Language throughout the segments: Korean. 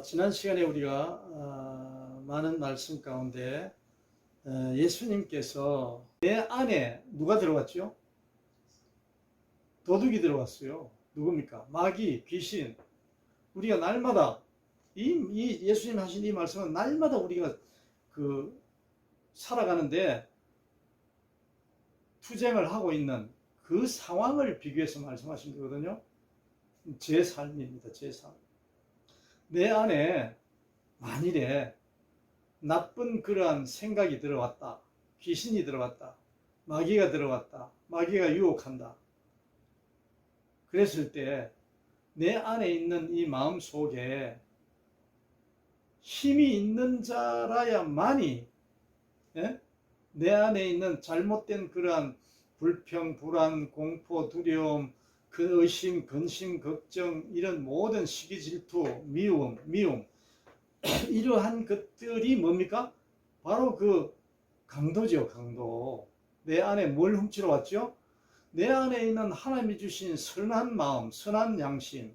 지난 시간에 우리가 많은 말씀 가운데 예수님께서 내 안에 누가 들어왔죠? 도둑이 들어왔어요. 누굽니까? 마귀, 귀신. 우리가 날마다 이 예수님 하신 이 말씀은 날마다 우리가 살아가는데 투쟁을 하고 있는 그 상황을 비교해서 말씀하신 거거든요. 제 삶입니다. 제 삶. 내 안에 만일에 나쁜 그러한 생각이 들어왔다, 귀신이 들어왔다, 마귀가 들어왔다, 마귀가 유혹한다. 그랬을 때 내 안에 있는 이 마음 속에 힘이 있는 자라야만이 내 안에 있는 잘못된 그러한 불평, 불안, 공포, 두려움, 그 의심, 근심, 걱정, 이런 모든 시기, 질투, 미움 이러한 것들이 뭡니까? 바로 그 강도죠, 강도. 내 안에 뭘 훔치러 왔죠? 내 안에 있는 하나님이 주신 선한 마음, 선한 양심,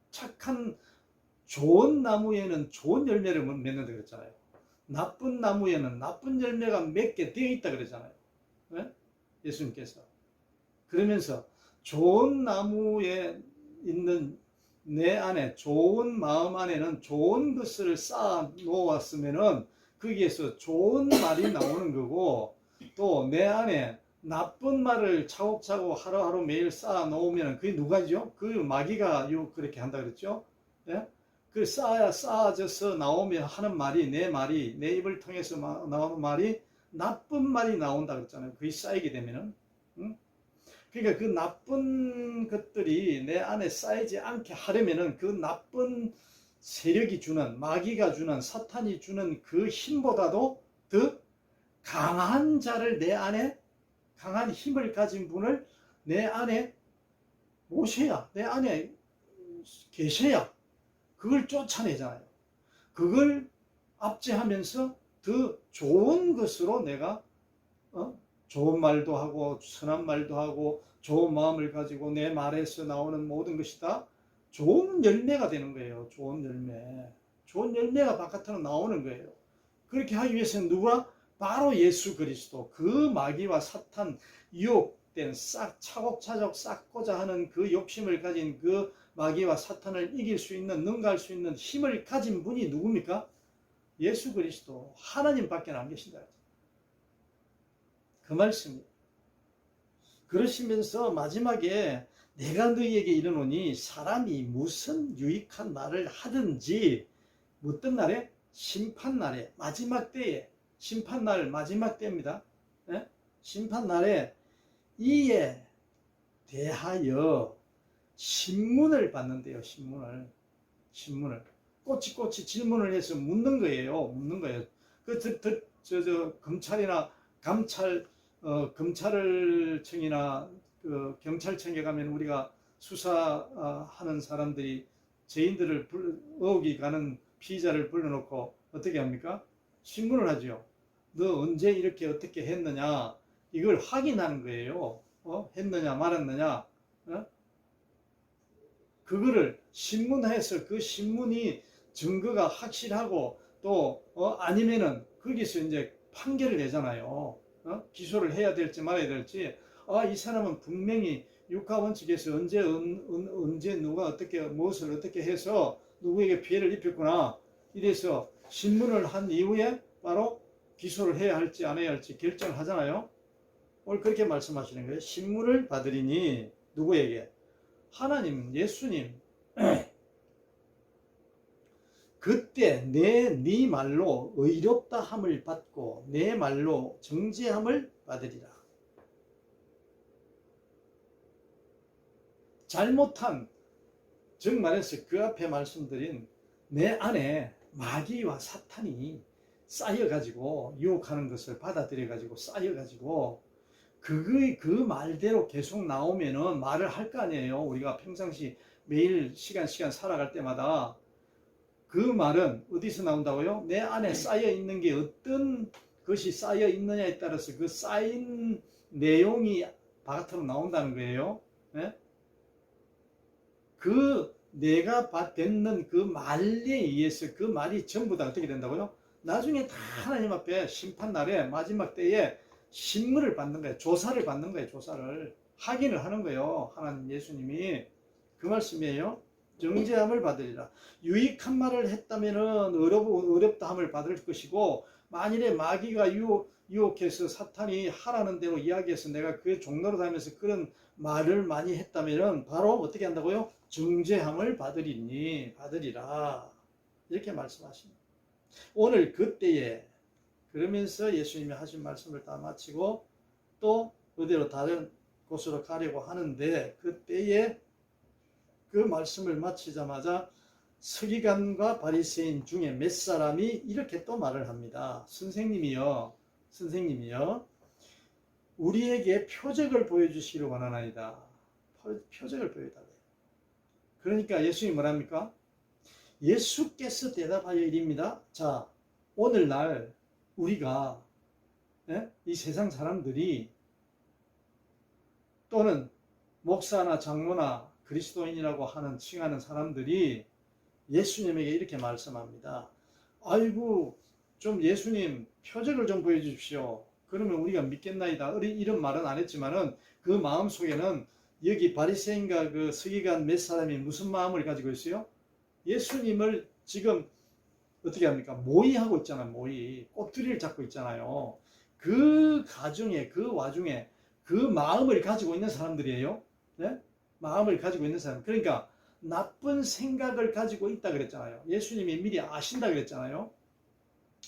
착한 좋은 나무에는 좋은 열매를 맺는다 그랬잖아요. 나쁜 나무에는 나쁜 열매가 맺게 되어 있다 그랬잖아요. 예수님께서. 그러면서 좋은 나무에 있는 내 안에, 좋은 마음 안에는 좋은 것을 쌓아 놓았으면은 거기에서 좋은 말이 나오는 거고, 또 내 안에 나쁜 말을 차곡차곡 하루하루 매일 쌓아 놓으면 그게 누가죠? 그 마귀가 그렇게 한다 그랬죠? 그 쌓아져서 나오면 하는 말이, 내 입을 통해서 나오는 말이 나쁜 말이 나온다 그랬잖아요. 그게 쌓이게 되면은. 그러니까 그 나쁜 것들이 내 안에 쌓이지 않게 하려면은 그 나쁜 세력이 주는, 마귀가 주는, 사탄이 주는 그 힘보다도 더 강한 자를 내 안에, 강한 힘을 가진 분을 내 안에 모셔야, 내 안에 계셔야 그걸 쫓아내잖아요. 그걸 압제하면서 더 좋은 것으로 내가 좋은 말도 하고 선한 말도 하고 좋은 마음을 가지고 내 말에서 나오는 모든 것이 다 좋은 열매가 되는 거예요. 좋은 열매. 좋은 열매가 바깥으로 나오는 거예요. 그렇게 하기 위해서는 누가? 바로 예수 그리스도. 그 마귀와 사탄 유혹된 차곡차곡 쌓고자 하는 그 욕심을 가진 그 마귀와 사탄을 이길 수 있는, 능가할 수 있는 힘을 가진 분이 누굽니까? 예수 그리스도. 하나님밖에 안 계신다. 그 말씀입니다. 그러시면서 마지막에 내가 너희에게 이르노니 사람이 무슨 유익한 말을 하든지, 어떤 날에? 심판날에, 마지막 때에, 심판날 마지막 때입니다. 심판날에 이에 대하여 신문을 받는데요. 신문을 꼬치꼬치 질문을 해서 묻는 거예요. 검찰이나 검찰청이나 경찰청에 가면 우리가 수사하는 사람들이 죄인들을 의혹이 가는 피의자를 불러놓고 어떻게 합니까? 신문을 하죠. 너 언제 이렇게 어떻게 했느냐, 이걸 확인하는 거예요. 했느냐 말았느냐. 그거를 신문해서 그 신문이 증거가 확실하고 또 아니면은 거기서 이제 판결을 내잖아요. 기소를 해야 될지 말아야 될지. 이 사람은 분명히 육하원칙에서 언제 누가 어떻게 무엇을 어떻게 해서 누구에게 피해를 입혔구나, 이래서 신문을 한 이후에 바로 기소를 해야 할지 안 해야 할지 결정을 하잖아요. 오늘 그렇게 말씀하시는 거예요. 신문을 받으리니 누구에게? 하나님, 예수님. 그때 네 말로 의롭다 함을 받고 내 말로 정죄함을 받으리라. 잘못한, 즉 말해서 그 앞에 말씀드린 내 안에 마귀와 사탄이 쌓여가지고 유혹하는 것을 받아들여가지고 쌓여가지고 그 말대로 계속 나오면은 말을 할 거 아니에요. 우리가 평상시 매일 시간 살아갈 때마다 그 말은 어디서 나온다고요? 내 안에 쌓여 있는 게 어떤 것이 쌓여 있느냐에 따라서 그 쌓인 내용이 바깥으로 나온다는 거예요. 그 내가 뱉는 그 말에 의해서 그 말이 전부 다 어떻게 된다고요? 나중에 다 하나님 앞에 심판날에 마지막 때에 신문을 받는 거예요. 조사를 받는 거예요. 조사를. 확인을 하는 거예요. 하나님 예수님이. 그 말씀이에요. 정죄함을 받으리라. 유익한 말을 했다면은 어렵다함을 받을 것이고, 만일에 마귀가 유혹해서 사탄이 하라는 대로 이야기해서 내가 그 종로로 다니면서 그런 말을 많이 했다면은 바로 어떻게 한다고요? 정죄함을 받으리라. 이렇게 말씀하십니다. 오늘 그때에 그러면서 예수님이 하신 말씀을 다 마치고 또 어디로 다른 곳으로 가려고 하는데, 그때에 그 말씀을 마치자마자 서기관과 바리새인 중에 몇 사람이 이렇게 또 말을 합니다. 선생님이요, 우리에게 표적을 보여주시기를 원하나이다. 표적을 보여달래요. 그러니까 예수님이 뭐랍니까? 예수께서 대답하여 이릅니다. 자, 오늘날 우리가 이 세상 사람들이 또는 목사나 장로나 그리스도인이라고 칭하는 사람들이 예수님에게 이렇게 말씀합니다. 아이고, 좀 예수님 표적을 좀 보여주십시오. 그러면 우리가 믿겠나이다. 이런 말은 안 했지만은 그 마음 속에는 여기 바리새인과 그 서기관 몇 사람이 무슨 마음을 가지고 있어요? 예수님을 지금 어떻게 합니까? 모의하고 있잖아요. 꼬투리를 잡고 있잖아요. 그 가중에, 그 와중에 그 마음을 가지고 있는 사람들이에요. 네? 마음을 가지고 있는 사람. 그러니까 나쁜 생각을 가지고 있다 그랬잖아요. 예수님이 미리 아신다 그랬잖아요.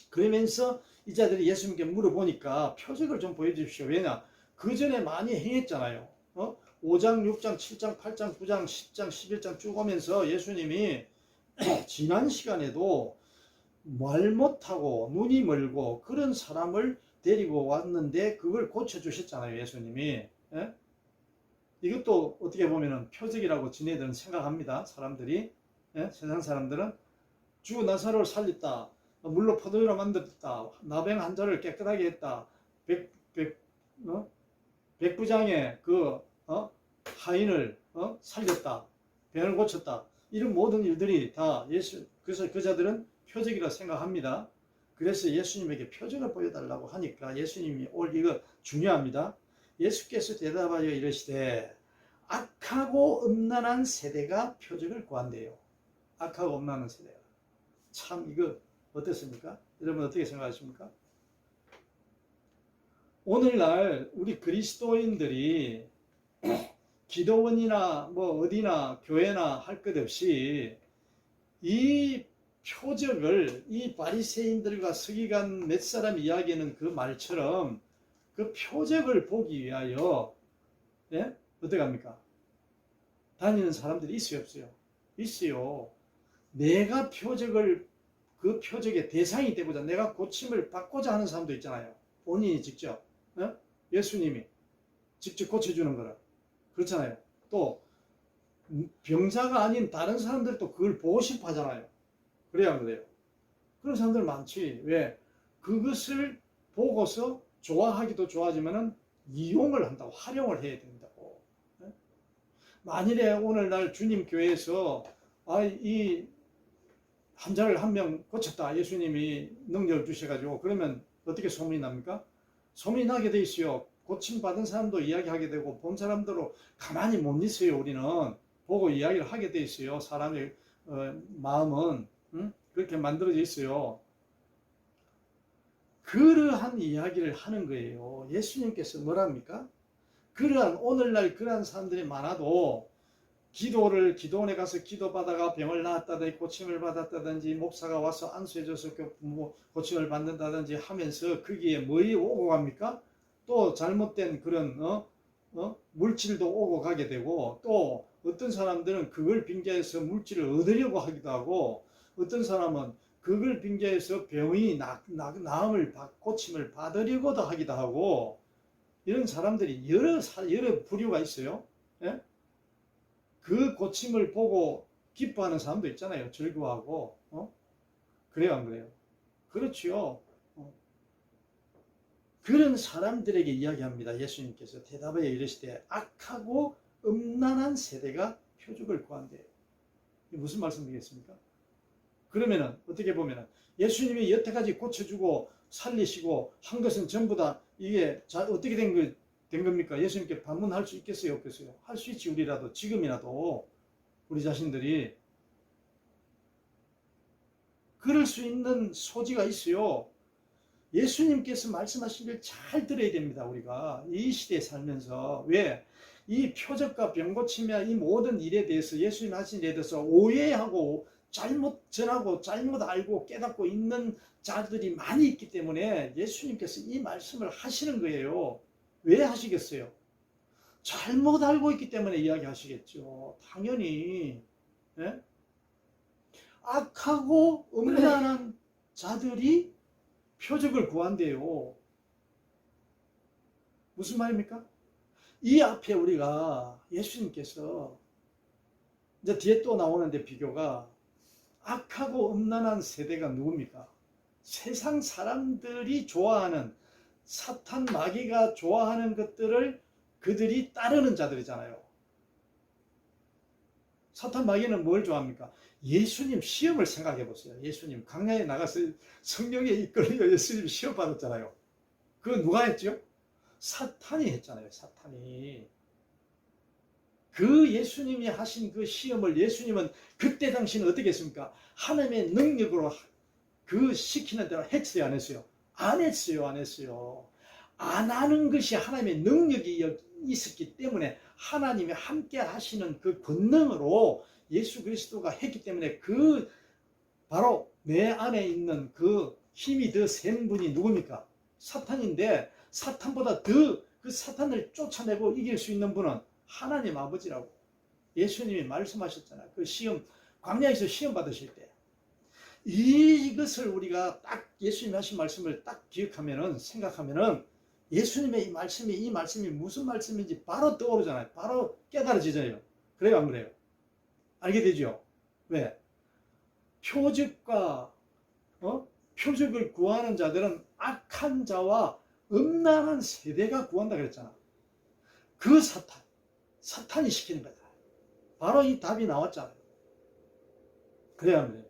그러면서 이 자들이 예수님께 물어보니까 표적을 좀 보여주십시오. 왜냐? 그 전에 많이 행했잖아요. 5장, 6장, 7장, 8장, 9장, 10장, 11장 쭉 오면서 예수님이 지난 시간에도 말 못하고 눈이 멀고 그런 사람을 데리고 왔는데 그걸 고쳐주셨잖아요. 예수님이. 예? 이것도 어떻게 보면 표적이라고 지네들은 생각합니다. 사람들이. 예? 세상 사람들은 주 나사로를 살렸다. 물로 포도주로 만들었다. 나병 환자를 깨끗하게 했다. 백부장의 그 하인을 살렸다. 병을 고쳤다. 이런 모든 일들이 다 그래서 그 자들은 표적이라 생각합니다. 그래서 예수님에게 표적을 보여달라고 하니까 예수님이 이거 중요합니다. 예수께서 대답하여 이르시되 악하고 음란한 세대가 표적을 구한대요. 악하고 음란한 세대가. 참 이거 어떻습니까? 여러분 어떻게 생각하십니까? 오늘날 우리 그리스도인들이 기도원이나 뭐 어디나 교회나 할 것 없이 이 표적을 이 바리새인들과 서기관 몇 사람 이야기하는 그 말처럼 그 표적을 보기 위하여 어떻게 합니까? 다니는 사람들이 있어요, 없어요? 있어요. 내가 그 표적의 대상이 되고자 내가 고침을 받고자 하는 사람도 있잖아요. 본인이 직접 예수님이 직접 고쳐주는 거라. 그렇잖아요. 또 병자가 아닌 다른 사람들도 그걸 보고 싶어 하잖아요. 그래야 안 그래요? 그런 사람들 많지. 왜? 그것을 보고서 좋아하기도 좋아하지만은 이용을 한다고, 활용을 해야 된다고. 만일에 오늘날 주님 교회에서 이 환자를 한 명 고쳤다. 예수님이 능력을 주셔가지고 그러면 어떻게 소문이 납니까? 소문이 나게 돼 있어요. 고침받은 사람도 이야기하게 되고 본 사람들로 가만히 못 있어요. 우리는 보고 이야기를 하게 돼 있어요. 사람의 마음은 그렇게 만들어져 있어요. 그러한 이야기를 하는 거예요. 예수님께서 뭐랍니까? 오늘날 그러한 사람들이 많아도 기도원에 가서 기도받아가 병을 나았다든지 고침을 받았다든지 목사가 와서 안수해줘서 고침을 받는다든지 하면서 거기에 뭐에 오고 갑니까? 또 잘못된 그런 물질도 오고 가게 되고, 또 어떤 사람들은 그걸 빙자해서 물질을 얻으려고 하기도 하고, 어떤 사람은 그걸 빙자해서 병이 나음을 고침을 받으려고도 하기도 하고, 이런 사람들이 여러 부류가 있어요. 예? 그 고침을 보고 기뻐하는 사람도 있잖아요. 즐거워하고. 그래요, 안 그래요? 그렇지요. 그런 사람들에게 이야기합니다. 예수님께서 대답하여 이르시되 악하고 음란한 세대가 표적을 구한대요. 이게 무슨 말씀이겠습니까? 그러면은 어떻게 보면은 예수님이 여태까지 고쳐주고 살리시고 한 것은 전부 다 이게 어떻게 된 겁니까? 예수님께 반문할 수 있겠어요? 없겠어요? 할 수 있지. 우리라도 지금이라도 우리 자신들이 그럴 수 있는 소지가 있어요. 예수님께서 말씀하신 걸 잘 들어야 됩니다. 우리가 이 시대에 살면서. 왜? 이 표적과 병고침이야 이 모든 일에 대해서 예수님 하신 일에 대해서 오해하고 잘못 전하고 잘못 알고 깨닫고 있는 자들이 많이 있기 때문에 예수님께서 이 말씀을 하시는 거예요. 왜 하시겠어요? 잘못 알고 있기 때문에 이야기하시겠죠. 당연히. 예? 악하고 음란한 자들이 표적을 구한대요. 무슨 말입니까? 이 앞에 우리가 예수님께서 이제 뒤에 또 나오는데 비교가 악하고 음란한 세대가 누굽니까? 세상 사람들이 좋아하는 사탄 마귀가 좋아하는 것들을 그들이 따르는 자들이잖아요. 사탄 마귀는 뭘 좋아합니까? 예수님 시험을 생각해 보세요. 예수님 강야에 나가서 성령에 이끌려 예수님 시험 받았잖아요. 그거 누가 했죠? 사탄이 했잖아요. 사탄이. 그 예수님이 하신 그 시험을 예수님은 그때 당시는 어떻게 했습니까? 하나님의 능력으로 그 시키는 대로 했어요, 안 했어요? 안 했어요, 안 했어요. 안 하는 것이 하나님의 능력이 있었기 때문에 하나님이 함께 하시는 그 권능으로 예수 그리스도가 했기 때문에 그 바로 내 안에 있는 그 힘이 더 센 분이 누굽니까? 사탄인데 사탄보다 더 그 사탄을 쫓아내고 이길 수 있는 분은 하나님 아버지라고 예수님이 말씀하셨잖아요. 그 시험, 광야에서 시험 받으실 때 이것을 우리가 딱 예수님이 하신 말씀을 딱 기억하면은 생각하면은 예수님의 이 말씀이 무슨 말씀인지 바로 떠오르잖아요. 바로 깨달아지잖아요. 그래요, 안 그래요? 알게 되죠? 왜? 표적과 표적을 구하는 자들은 악한 자와 음란한 세대가 구한다 그랬잖아. 그 사탄이 시키는 거다. 바로 이 답이 나왔잖아요. 그래야 안 그래요?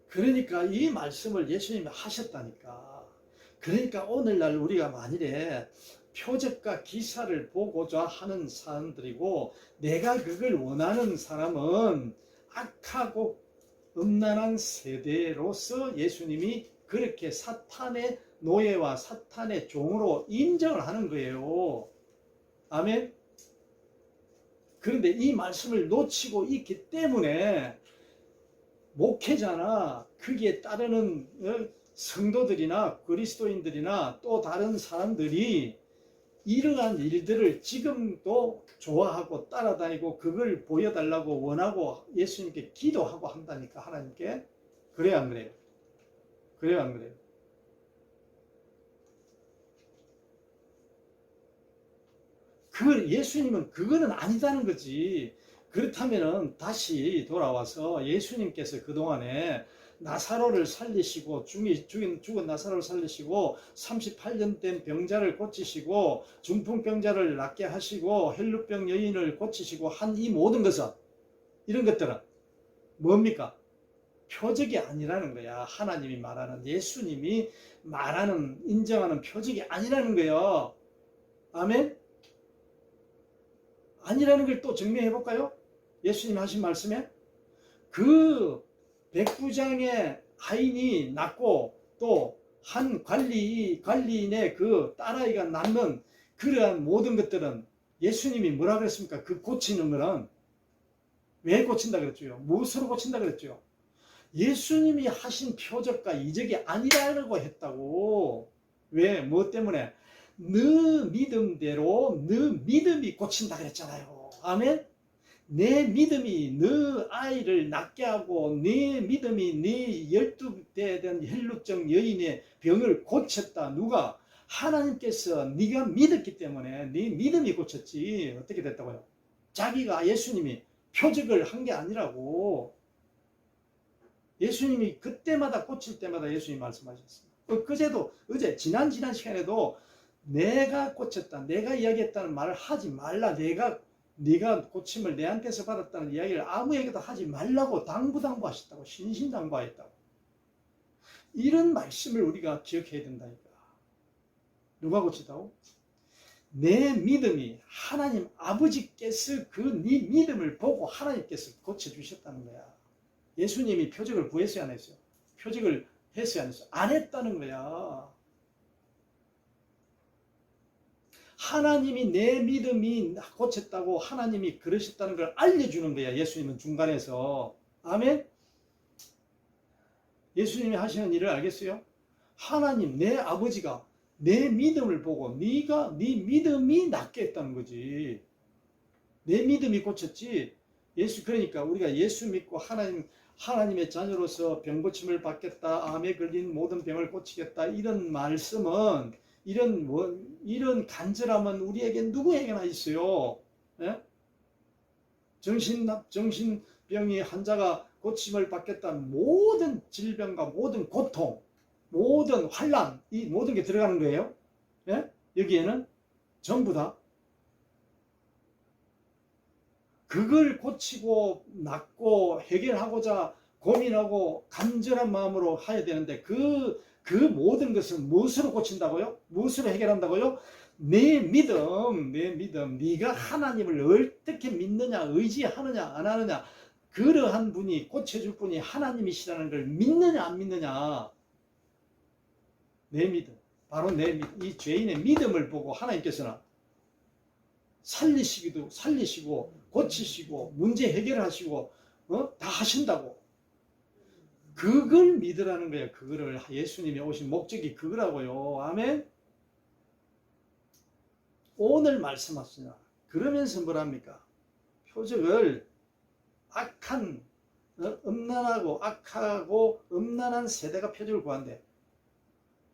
그러니까 이 말씀을 예수님이 하셨다니까. 그러니까 오늘날 우리가 만일에 표적과 기사를 보고자 하는 사람들이고 내가 그걸 원하는 사람은 악하고 음란한 세대로서 예수님이 그렇게 사탄의 노예와 사탄의 종으로 인정을 하는 거예요. 아멘. 그런데 이 말씀을 놓치고 있기 때문에 목회자나 거기에 따르는 성도들이나 그리스도인들이나 또 다른 사람들이 이러한 일들을 지금도 좋아하고 따라다니고 그걸 보여달라고 원하고 예수님께 기도하고 한다니까. 하나님께. 그래요, 안 그래요? 그래요, 안 그래요? 예수님은 그거는 아니다는 거지. 그렇다면은 다시 돌아와서 예수님께서 그동안에 나사로를 살리시고 죽은 나사로를 살리시고 38년 된 병자를 고치시고 중풍병자를 낫게 하시고 헬루병 여인을 고치시고 한 이 모든 것은 이런 것들은 뭡니까? 표적이 아니라는 거야. 하나님이 말하는 예수님이 말하는 인정하는 표적이 아니라는 거예요. 아멘? 아니라는 걸 또 증명해 볼까요? 예수님 하신 말씀에 그 백부장의 하인이 낳고 또 한 관리인의 그 딸아이가 낳는 그러한 모든 것들은 예수님이 뭐라 그랬습니까? 그 고치는 거는 왜 고친다 그랬죠? 무엇으로 고친다 그랬죠? 예수님이 하신 표적과 이적이 아니라고 했다고. 왜? 뭐 때문에? 너 믿음대로 너 믿음이 고친다 그랬잖아요. 아멘? 내 믿음이 너 아이를 낳게 하고 내 믿음이 네 12대 된 혈루증 여인의 병을 고쳤다. 누가? 하나님께서 네가 믿었기 때문에 네 믿음이 고쳤지. 어떻게 됐다고요? 자기가 예수님이 표적을 한 게 아니라고. 예수님이 그때마다 고칠 때마다 예수님이 말씀하셨습니다. 어제 지난 시간에도 내가 고쳤다, 내가 이야기했다는 말을 하지 말라. 내가 네가 고침을 내한테서 받았다는 이야기를 아무에게도 하지 말라고 당부하셨다고, 신신당부하였다고. 이런 말씀을 우리가 기억해야 된다니까. 누가 고치다고? 내 믿음이 하나님 아버지께서 그 네 믿음을 보고 하나님께서 고쳐주셨다는 거야. 예수님이 표적을 구했어요, 안 했어요? 표적을 했어요, 안 했어요? 안 했다는 거야. 하나님이 내 믿음이 고쳤다고 하나님이 그러셨다는 걸 알려주는 거야. 예수님은 중간에서. 아멘? 예수님이 하시는 일을 알겠어요? 하나님, 내 아버지가 내 믿음을 보고 네가 네 믿음이 낫게 했다는 거지. 내 믿음이 고쳤지. 그러니까 우리가 예수 믿고 하나님의 자녀로서 병 고침을 받겠다, 암에 걸린 모든 병을 고치겠다, 이런 말씀은, 이런 간절함은 우리에게 누구에게나 있어요. 예? 정신병이 환자가 고침을 받겠다, 모든 질병과 모든 고통, 모든 환난, 이 모든 게 들어가는 거예요. 예? 여기에는 전부 다 그걸 고치고 낫고 해결하고자 고민하고 간절한 마음으로 해야 되는데 그 모든 것은 무엇으로 고친다고요? 무엇으로 해결한다고요? 내 믿음. 네가 하나님을 어떻게 믿느냐, 의지하느냐, 안 하느냐, 그러한 분이, 고쳐줄 분이 하나님이시라는 걸 믿느냐, 안 믿느냐. 내 믿음, 바로 내 믿음, 이 죄인의 믿음을 보고 하나님께서는 살리시고 고치시고 문제 해결하시고 다 하신다고. 그걸 믿으라는 거예요. 그거를 예수님이 오신 목적이 그거라고요. 아멘. 오늘 말씀하시냐. 그러면서 뭐랍니까? 표적을 악한 음란하고 악하고 음란한 세대가 표적을 구한대.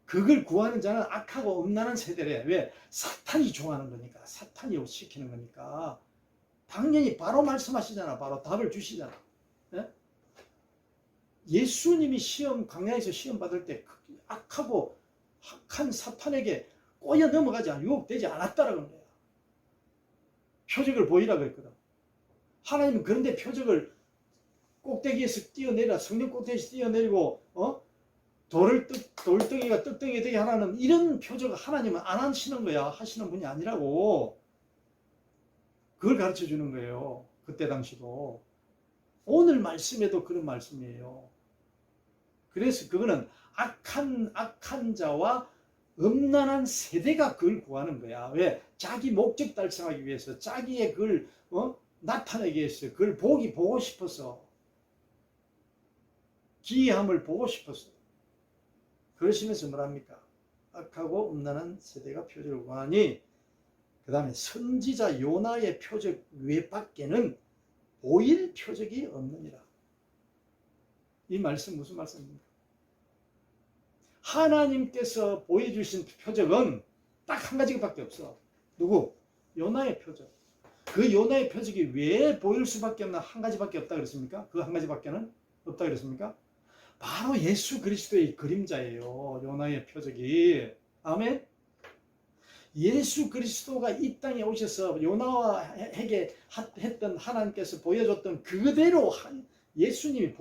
그걸 구하는 자는 악하고 음란한 세대래. 왜? 사탄이 좋아하는 거니까. 사탄이 시키는 거니까. 당연히 바로 말씀하시잖아. 바로 답을 주시잖아. 예? 예수님이 광야에서 시험 받을 때 악하고 악한 사탄에게 꼬여 넘어가지 유혹되지 않았다라는 거야. 표적을 보이라 그랬거든. 하나님은 그런데 표적을 꼭대기에서 뛰어내려, 성령 꼭대기에서 뛰어내리고 돌덩이가 떡덩이 되게 하라는 이런 표적을 하나님은 안 하시는 거야. 하시는 분이 아니라고. 그걸 가르쳐 주는 거예요. 그때 당시도. 오늘 말씀에도 그런 말씀이에요. 그래서 그거는 악한 자와 음란한 세대가 그걸 구하는 거야. 왜? 자기 목적 달성하기 위해서, 자기의 그걸 나타내기 위해서, 그걸 보고 싶어서, 기이함을 보고 싶어서. 그러시면서 뭐랍니까? 악하고 음란한 세대가 표적을 구하니, 그 다음에 선지자 요나의 표적 외밖에는 보일 표적이 없느니라. 이 말씀 무슨 말씀입니까? 하나님께서 보여주신 표적은 딱 한 가지밖에 없어. 누구? 요나의 표적. 그 요나의 표적이 왜 보일 수밖에 없나? 한 가지밖에 없다 그랬습니까? 그 한 가지밖에는 없다 그랬습니까? 바로 예수 그리스도의 그림자예요. 요나의 표적이. 아멘. 예수 그리스도가 이 땅에 오셔서 요나에게 했던 하나님께서 보여줬던 그대로 예수님을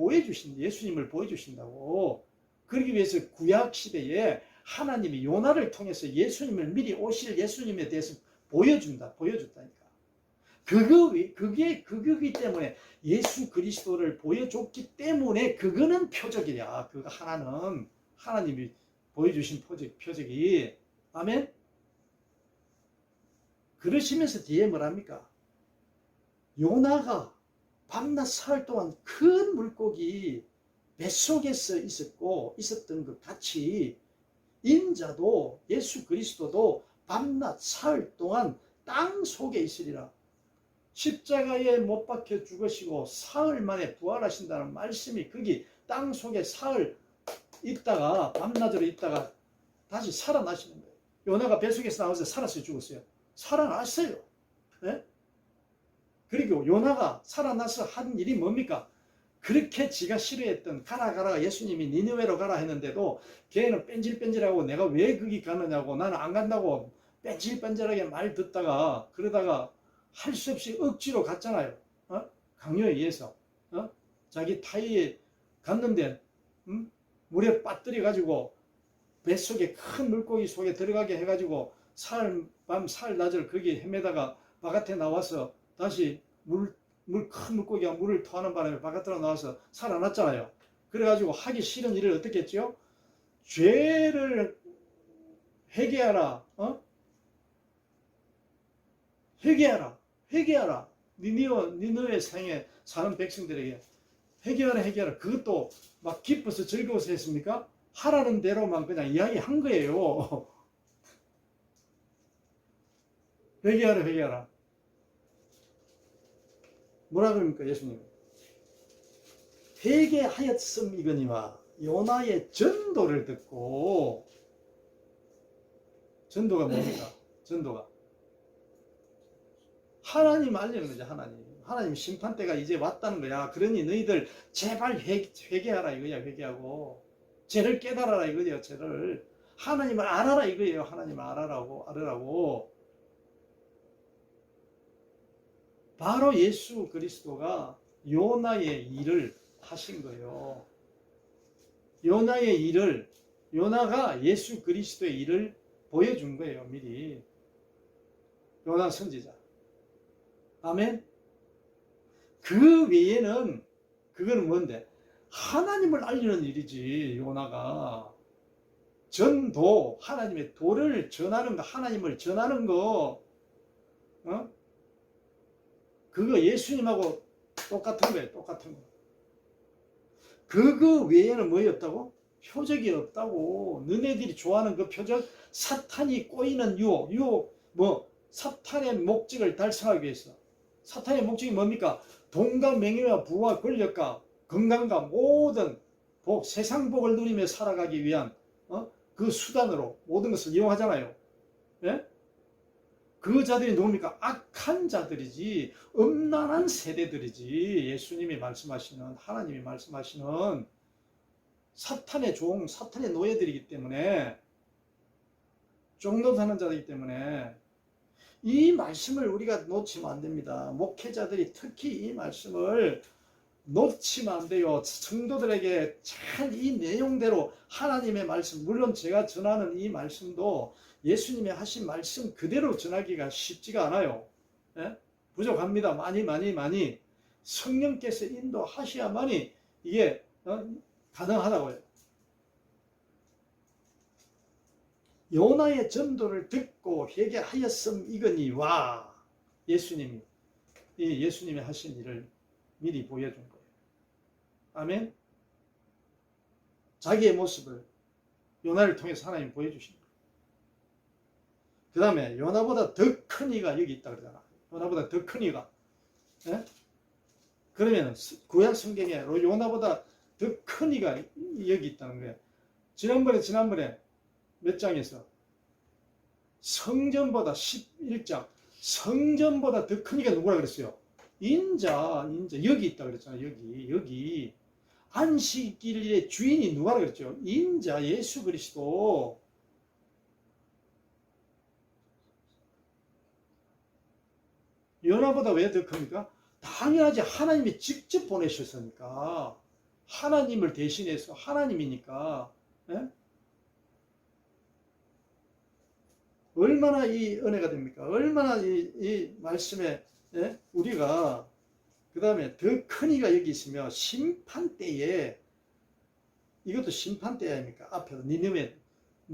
보여주신다고. 그러기 위해서 구약 시대에 하나님이 요나를 통해서 예수님을 미리 오실 예수님에 대해서 보여줬다니까. 그거기 때문에 예수 그리스도를 보여줬기 때문에 그거는 표적이야. 그거 하나는 하나님이 보여주신 표적이. 아멘. 그러시면서 뒤에 뭐랍니까? 요나가 밤낮 사흘 동안 큰 물고기 뱃속에서 있었던 것 같이 인자도 예수 그리스도도 밤낮 사흘 동안 땅 속에 있으리라. 십자가에 못 박혀 죽으시고 사흘 만에 부활하신다는 말씀이 거기 땅 속에 사흘 있다가 밤낮으로 있다가 다시 살아나시는 거예요. 요나가 뱃속에서 나와서 살았어요, 죽었어요? 살아났어요. 네? 그리고 요나가 살아나서 한 일이 뭡니까? 그렇게 지가 싫어했던 가라 예수님이 니느웨로 가라 했는데도 걔는 뺀질뺀질하고 내가 왜 거기 가느냐고 나는 안 간다고 뺀질뺀질하게 말 듣다가 그러다가 할 수 없이 억지로 갔잖아요. 강요에 의해서. 자기 타이에 갔는데 물에 빠뜨려 가지고 뱃속에 큰 물고기 속에 들어가게 해가지고 밤 낮을 거기 헤매다가 바깥에 나와서 다시 큰 물고기가 물을 토하는 바람에 바깥으로 나와서 살아났잖아요. 그래가지고 하기 싫은 일을 어떻게 했죠? 죄를 회개하라. 회개하라. 니느웨 성에 사는 백성들에게 회개하라. 그것도 막 기뻐서 즐거워서 했습니까? 하라는 대로만 그냥 이야기한 거예요. 회개하라. 뭐라 그럽니까, 예수님? 회개하였음이거니와 요나의 전도를 듣고, 전도가 뭡니까? 전도가 하나님 알리는 거죠. 하나님 심판 때가 이제 왔다는 거야. 그러니 너희들 제발 회개하라 이거야. 회개하고 죄를 깨달아라 이거예요. 죄를 하나님을 알아라 이거예요. 하나님을 알으라고. 바로 예수 그리스도가 요나의 일을 하신 거예요. 요나가 예수 그리스도의 일을 보여준 거예요. 미리. 요나 선지자. 아멘. 그 외에는 그거는 뭔데? 하나님을 알리는 일이지. 요나가 전도, 하나님의 도를 전하는 거, 하나님을 전하는 거, 그거 예수님하고 똑같은 거예요. 똑같은 거. 그거 외에는 뭐였다고? 표적이 없다고. 너네들이 좋아하는 그 표적, 사탄이 꼬이는 유혹, 사탄의 목적을 달성하기 위해서. 사탄의 목적이 뭡니까? 돈과 명예와 부와 권력과 건강과 모든 세상 복을 누리며 살아가기 위한 그 수단으로 모든 것을 이용하잖아요. 예? 그 자들이 누굽니까? 악한 자들이지, 음란한 세대들이지. 예수님이 말씀하시는, 하나님이 말씀하시는 사탄의 종, 사탄의 노예들이기 때문에, 종노릇하는 자들이기 때문에 이 말씀을 우리가 놓치면 안 됩니다. 목회자들이 특히 이 말씀을 놓치면 안 돼요. 성도들에게 잘 이 내용대로 하나님의 말씀, 물론 제가 전하는 이 말씀도 예수님이 하신 말씀 그대로 전하기가 쉽지가 않아요. 예? 부족합니다. 많이 성령께서 인도하셔야만이 이게 가능하다고요. 요나의 전도를 듣고 회개하였음이거니와 예수님이 하신 일을 미리 보여준 거예요. 아멘. 자기의 모습을 요나를 통해서 하나님이 보여주신 거예요. 그 다음에 요나보다 더 큰 이가 여기 있다 그러잖아. 요나보다 더 큰 이가. 예? 그러면 구약 성경에 요나보다 더 큰 이가 여기 있다는 거예요. 지난번에 몇 장에서 성전보다 11장 성전보다 더 큰 이가 누구라 그랬어요? 인자 여기 있다 그랬잖아요. 여기 안식일의 주인이 누구라 그랬죠? 인자 예수 그리스도. 요나보다 왜 더 큽니까? 당연하지. 하나님이 직접 보내셨으니까. 하나님을 대신해서 하나님이니까. 예? 얼마나 이 은혜가 됩니까? 얼마나 이 말씀에 우리가 그 다음에 더 큰 이가 여기 있으며 심판 때에 이것도 심판 때 아닙니까? 앞에서 니느웨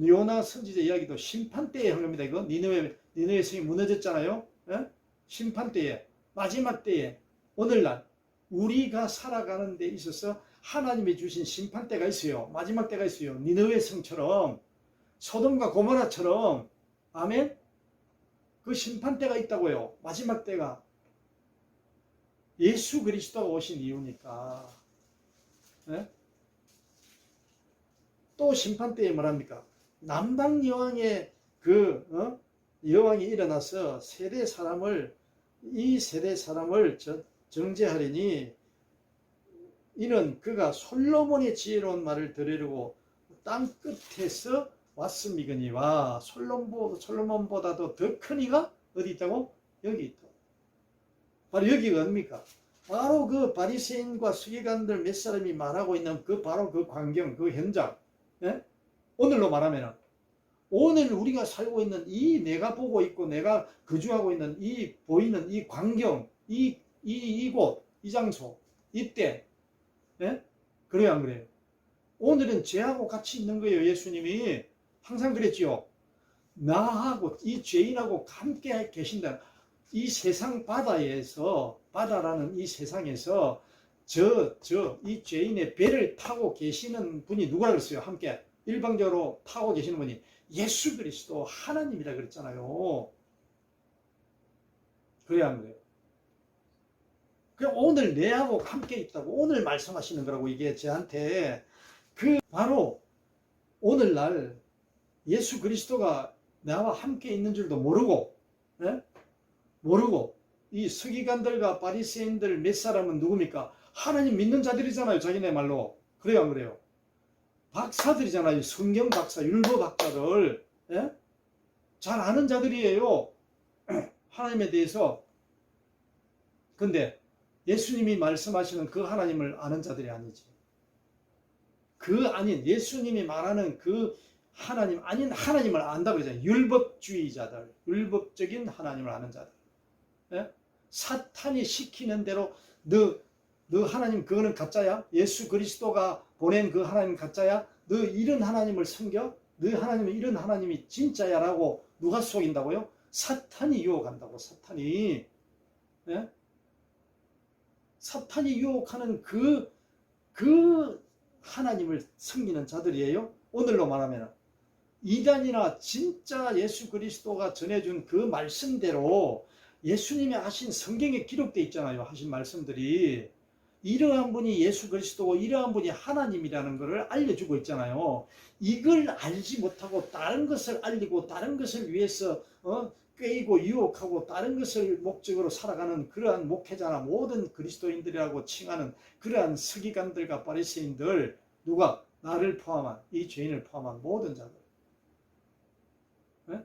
요나 선지자 이야기도 심판 때에 한 겁니다. 이거 니느웨 성이 무너졌잖아요. 심판 때에 마지막 때에 오늘날 우리가 살아가는 데 있어서 하나님이 주신 심판 때가 있어요. 마지막 때가 있어요. 니느웨 성처럼 소돔과 고모라처럼. 아멘? 그 심판 때가 있다고요. 마지막 때가. 예수 그리스도가 오신 이유니까. 네? 또 심판 때에 뭐랍니까? 남방 여왕의 여왕이 일어나서 이 세대 사람을 정죄하리니 이는 그가 솔로몬의 지혜로운 말을 들으려고 땅 끝에서 왔음이거니와 솔로몬보다도 더 큰 이가 어디 있다고? 여기 있다. 바로 여기가 어딥니까? 바로 그 바리새인과 서기관들 몇 사람이 말하고 있는 그 바로 그 광경, 그 현장. 예? 오늘로 말하면은 오늘 우리가 살고 있는 이 내가 보고 있고 내가 거주하고 있는 이 보이는 이 광경, 이곳, 이 장소, 이때, 예? 그래요, 안 그래요? 오늘은 죄하고 같이 있는 거예요. 예수님이 항상 그랬지요. 나하고 이 죄인하고 함께 계신다. 이 세상 바다에서, 바다라는 이 세상에서 이 죄인의 배를 타고 계시는 분이 누구라 그랬어요? 함께 일방적으로 타고 계시는 분이 예수 그리스도 하나님이라 그랬잖아요. 그래야 안 그래요? 그 오늘 내하고 함께 있다고 오늘 말씀하시는 거라고 이게 저한테 그 바로 오늘날 예수 그리스도가 나와 함께 있는 줄도 모르고, 네? 모르고 이 서기관들과 바리새인들 몇 사람은 누굽니까? 하나님 믿는 자들이잖아요. 자기네 말로. 그래요, 안 그래요? 박사들이잖아요. 성경 박사, 율법 박사들. 예? 잘 아는 자들이에요. 하나님에 대해서. 근데 예수님이 말씀하시는 그 하나님을 아는 자들이 아니지. 그 아닌 예수님이 말하는 그 하나님 아닌 하나님을 안다고 그러잖아요. 율법주의자들, 율법적인 하나님을 아는 자들. 예? 사탄이 시키는 대로 너 하나님 그거는 가짜야? 예수 그리스도가 보낸 그 하나님 가짜야? 너 이런 하나님을 섬겨? 너 하나님은 이런 하나님이 진짜야? 라고 누가 속인다고요? 사탄이 유혹한다고. 사탄이. 예? 사탄이 유혹하는 그 하나님을 섬기는 자들이에요. 오늘로 말하면 이단이나 진짜 예수 그리스도가 전해준 그 말씀대로 예수님이 하신 성경에 기록되어 있잖아요. 하신 말씀들이 이러한 분이 예수 그리스도고 이러한 분이 하나님이라는 것을 알려주고 있잖아요. 이걸 알지 못하고 다른 것을 알리고 다른 것을 위해서 꾀이고 유혹하고 다른 것을 목적으로 살아가는 그러한 목회자나 모든 그리스도인들이라고 칭하는 그러한 서기관들과 바리새인들, 누가? 나를 포함한, 이 죄인을 포함한 모든 자들, 네?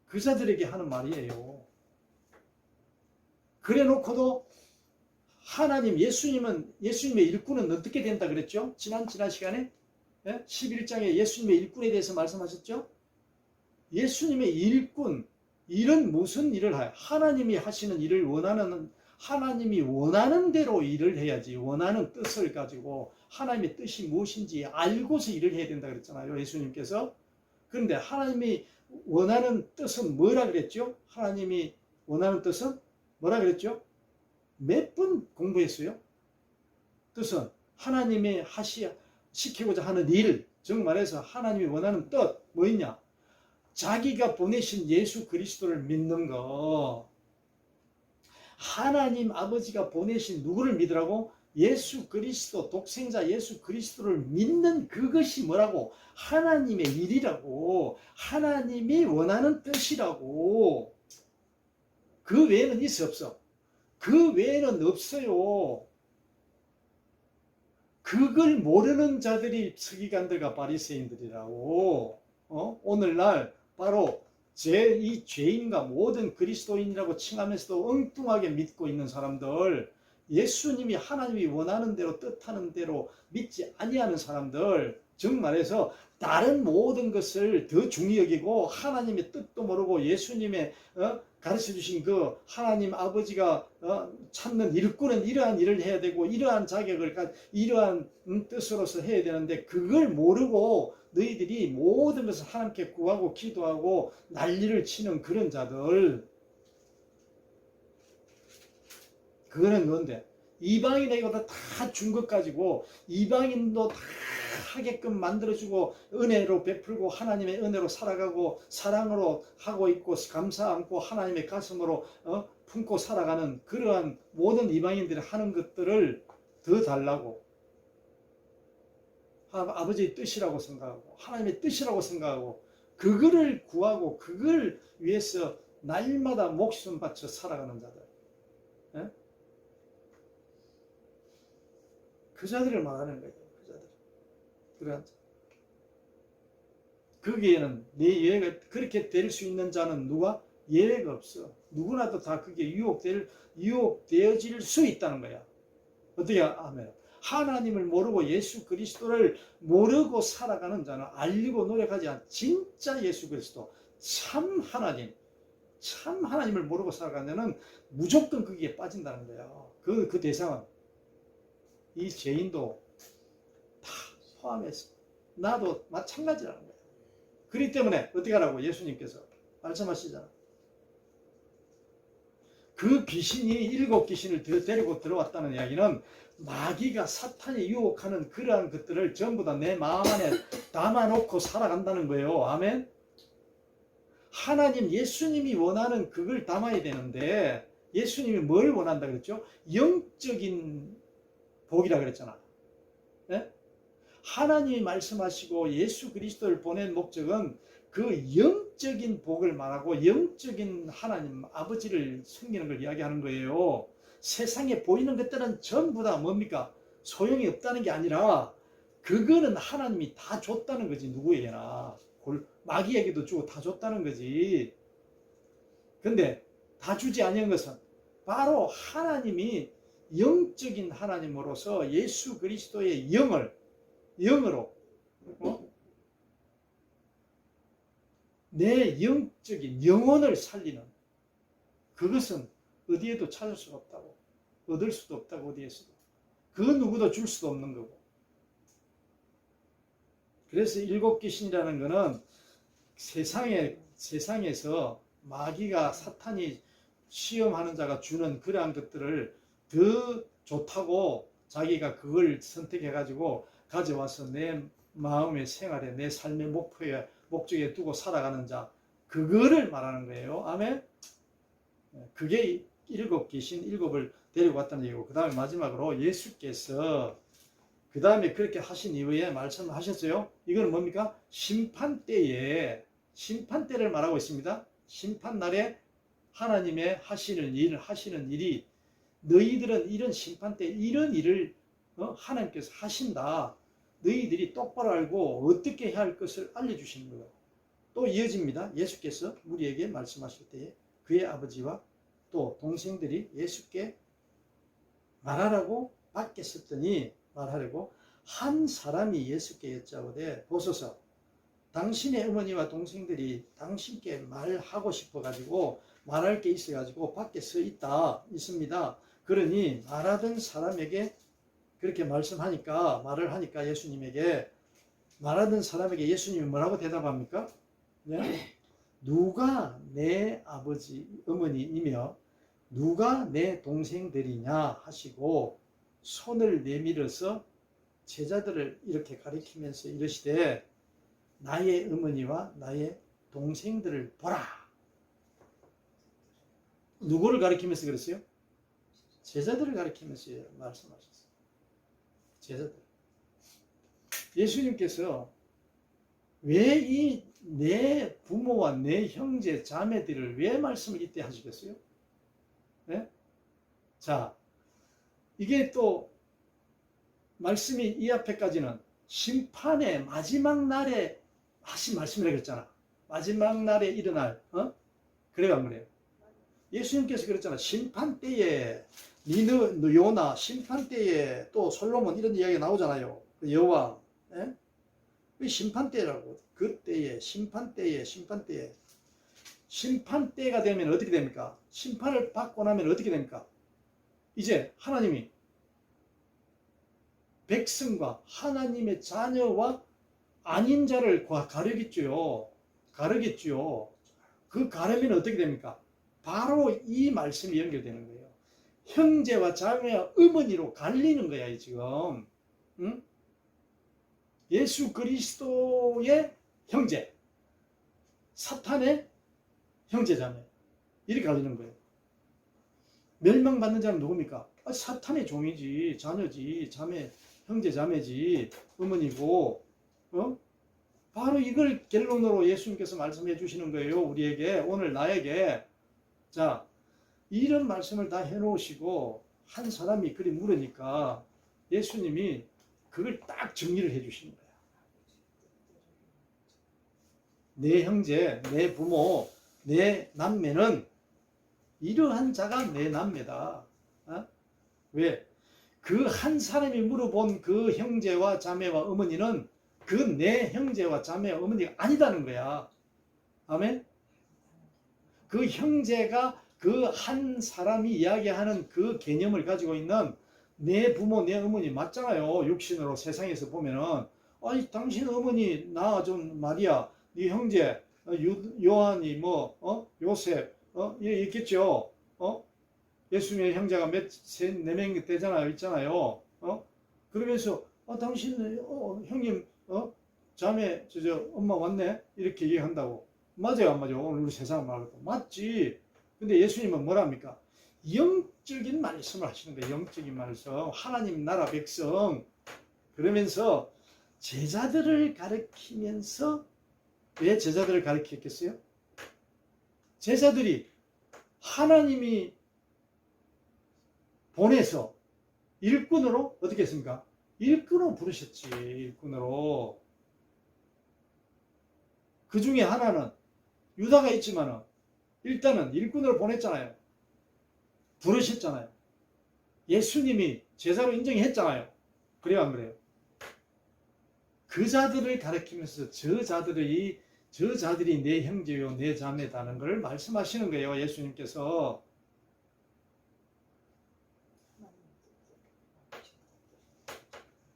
그 자들에게 하는 말이에요. 그래 놓고도 하나님, 예수님의 일꾼은 어떻게 된다 그랬죠? 지난 시간에 11장에 예수님의 일꾼에 대해서 말씀하셨죠? 예수님의 일꾼, 일은 무슨 일을 해요? 하나님이 하시는 일을 하나님이 원하는 대로 일을 해야지. 원하는 뜻을 가지고 하나님의 뜻이 무엇인지 알고서 일을 해야 된다 그랬잖아요. 예수님께서. 그런데 하나님이 원하는 뜻은 뭐라 그랬죠? 하나님이 원하는 뜻은 뭐라 그랬죠? 몇 번 공부했어요? 뜻은 하나님이 시키고자 하는 일, 즉 말해서 하나님이 원하는 뜻, 뭐 있냐? 자기가 보내신 예수 그리스도를 믿는 거. 하나님 아버지가 보내신 누구를 믿으라고? 예수 그리스도, 독생자 예수 그리스도를 믿는 그것이 뭐라고? 하나님의 일이라고. 하나님이 원하는 뜻이라고. 그 외에는 있어 없어? 그 외에는 없어요. 그걸 모르는 자들이 서기관들과 바리새인들이라고. 오늘날 바로 이 죄인과 모든 그리스도인이라고 칭하면서도 엉뚱하게 믿고 있는 사람들, 예수님이 하나님이 원하는 대로 뜻하는 대로 믿지 아니하는 사람들, 즉 말해서 다른 모든 것을 더 중히 여기고 하나님의 뜻도 모르고 예수님의 가르쳐 주신 그 하나님 아버지가 찾는 일꾼은 이러한 일을 해야 되고 이러한 자격을 이러한 뜻으로서 해야 되는데 그걸 모르고 너희들이 모든 것을 하나님께 구하고 기도하고 난리를 치는 그런 자들, 그거는 뭔데? 이방인에게도 다 준 것 가지고 이방인도 다 하게끔 만들어주고 은혜로 베풀고 하나님의 은혜로 살아가고 사랑으로 하고 있고 감사 안고 하나님의 가슴으로 품고 살아가는 그러한 모든 이방인들이 하는 것들을 더 달라고 아버지의 뜻이라고 생각하고 하나님의 뜻이라고 생각하고 그거를 구하고 그걸 위해서 날마다 목숨 바쳐 살아가는 자들, 예? 그 자들을 말하는 거예요. 그 자들. 그러한 자. 거기에는 내 예가 그렇게 될 수 있는 자는 누가? 예외가 없어. 누구나도 다 그게 유혹되어질 수 있다는 거야. 어떻게 하면 하나님을 모르고 예수 그리스도를 모르고 살아가는 자는 알리고 노력하지 않은 진짜 예수 그리스도 참 하나님을 모르고 살아가는 자는 무조건 거기에 빠진다는 거야. 그 대상은 이 죄인도 다 포함해서 나도 마찬가지라는 거야. 그렇기 때문에 어떻게 하라고 예수님께서 말씀하시잖아. 그 귀신이 7귀신을 데리고 들어왔다는 이야기는 마귀가 사탄이 유혹하는 그러한 것들을 전부 다 내 마음 안에 담아놓고 살아간다는 거예요. 아멘. 하나님 예수님이 원하는 그걸 담아야 되는데 예수님이 뭘 원한다 그랬죠? 영적인 복이라 그랬잖아. 네? 하나님이 말씀하시고 예수 그리스도를 보낸 목적은 그 영적인 복을 말하고 영적인 하나님 아버지를 섬기는 걸 이야기하는 거예요. 세상에 보이는 것들은 전부 다 뭡니까? 소용이 없다는 게 아니라 그거는 하나님이 다 줬다는 거지. 누구에게나 마귀에게도 주고 다 줬다는 거지. 근데 다 주지 아니한 것은 바로 하나님이 영적인 하나님으로서 예수 그리스도의 영으로 내 영적인 영혼을 살리는 그것은 어디에도 찾을 수가 없다고, 얻을 수도 없다고, 어디에서도 그 누구도 줄 수도 없는 거고. 그래서 7귀신이라는 거는 세상에서 마귀가 사탄이 시험하는 자가 주는 그러한 것들을 더 좋다고 자기가 그걸 선택해 가지고 가져와서 내 마음의 생활에 내 삶의 목적에 두고 살아가는 자, 그거를 말하는 거예요. 아멘. 그게 7귀신 7을 데리고 왔다는 얘기고, 그 다음에 마지막으로 예수께서 그 다음에 그렇게 하신 이후에 말씀을 하셨어요. 이거는 뭡니까? 심판때를 말하고 있습니다. 심판날에 하나님의 하시는 일이 너희들은 이런 심판때 이런 일을 하나님께서 하신다. 너희들이 똑바로 알고 어떻게 해야 할 것을 알려주시는 거예요. 또 이어집니다. 예수께서 우리에게 말씀하실 때에 그의 아버지와 또 동생들이 예수께 말하라고 밖에 섰더니 말하려고 한 사람이 예수께 여짜오되 보소서 당신의 어머니와 동생들이 당신께 말하고 싶어 가지고 말할 게 있어 가지고 밖에 서 있습니다. 그러니 말하던 사람에게 그렇게 말을 하니까 예수님에게 말하던 사람에게 예수님이 뭐라고 대답합니까? 네? 누가 내 아버지 어머니이며 누가 내 동생들이냐 하시고 손을 내밀어서 제자들을 이렇게 가리키면서 이르시되 나의 어머니와 나의 동생들을 보라. 누구를 가리키면서 그랬어요? 제자들을 가리키면서 말씀하셨어요. 제자들. 예수님께서 왜 내 부모와 내 형제 자매들을 왜 말씀을 이때 하시겠어요? 네? 자, 이게 또 말씀이 이 앞에까지는 심판의 마지막 날에 하신 말씀이라고 했잖아. 마지막 날에 일어날, 그래요, 안 그래요? 예수님께서 그랬잖아. 심판 때에 요나, 심판 때에 또 솔로몬 이런 이야기가 나오잖아요. 그 여호와, 예? 그 심판 때라고. 그때에 심판 때에 심판 때가 되면 어떻게 됩니까? 심판을 받고 나면 어떻게 됩니까? 이제 하나님이 백성과 하나님의 자녀와 아닌 자를 가르겠죠. 그 가르면 어떻게 됩니까? 바로 이 말씀이 연결되는 거예요. 형제와 자매와 어머니로 갈리는 거야, 지금. 응? 예수 그리스도의 형제, 사탄의 형제 자매. 이렇게 갈리는 거예요. 멸망받는 자는 누굽니까? 사탄의 종이지, 자녀지, 자매, 형제 자매지, 어머니고, 바로 이걸 결론으로 예수님께서 말씀해 주시는 거예요. 우리에게, 오늘 나에게. 자, 이런 말씀을 다 해놓으시고 한 사람이 그리 물으니까 예수님이 그걸 딱 정리를 해 주시는 거야. 내 형제, 내 부모, 내 남매는 이러한 자가 내 남매다. 어? 왜? 그 한 사람이 물어본 그 형제와 자매와 어머니는 그 내 형제와 자매와 어머니가 아니다는 거야. 아멘? 그 형제가 그 한 사람이 이야기하는 그 개념을 가지고 있는 내 부모, 내 어머니 맞잖아요. 육신으로 세상에서 보면은 아니 당신 어머니 나 좀 마리아, 네 형제 요한이 뭐 요셉 예 있겠죠. 예수님의 형제가 네 명 되잖아요, 있잖아요. 그러면서 당신 형님 자매 저 엄마 왔네 이렇게 얘기한다고. 맞아요, 안 맞아요? 오늘 우리 세상 말로 맞지. 근데 예수님은 뭐랍니까? 영적인 말씀을 하시는 거예요. 영적인 말씀, 하나님 나라 백성. 그러면서 제자들을 가르치면서 왜 제자들을 가르쳤겠어요? 제자들이 하나님이 보내서 일꾼으로 어떻게 했습니까? 일꾼으로 부르셨지. 일꾼으로. 그 중에 하나는 유다가 있지만은 일단은 일꾼으로 보냈잖아요. 부르셨잖아요. 예수님이 제자로 인정했잖아요. 그래요, 안 그래요? 그 자들을 가리키면서 저 자들이 내 형제요, 내 자매다는 걸 말씀하시는 거예요. 예수님께서.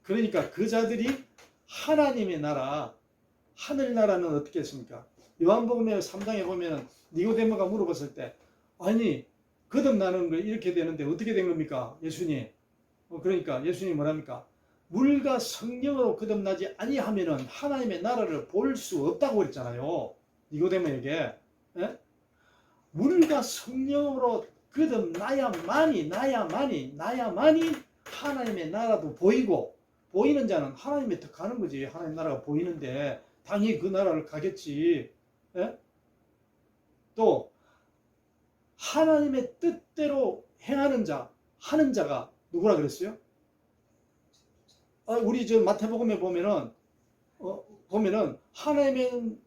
그러니까 그 자들이 하나님의 나라, 하늘나라는 어떻게 했습니까? 요한복음 3장에 보면 니고데모가 물어봤을 때 아니 거듭나는 거 이렇게 되는데 어떻게 된 겁니까? 예수님. 그러니까 예수님이 뭐랍니까? 물과 성령으로 거듭나지 아니하면은 하나님의 나라를 볼 수 없다고 그랬잖아요. 니고데모에게. 예? 물과 성령으로 거듭나야만이 하나님의 나라도 보이고, 보이는 자는 하나님의 뜻 가는 거지. 하나님 나라가 보이는데 당연히 그 나라를 가겠지. 예? 또 하나님의 뜻대로 행하는 자, 하는 자가 누구라 그랬어요? 우리 저 마태복음에 보면은 하나님의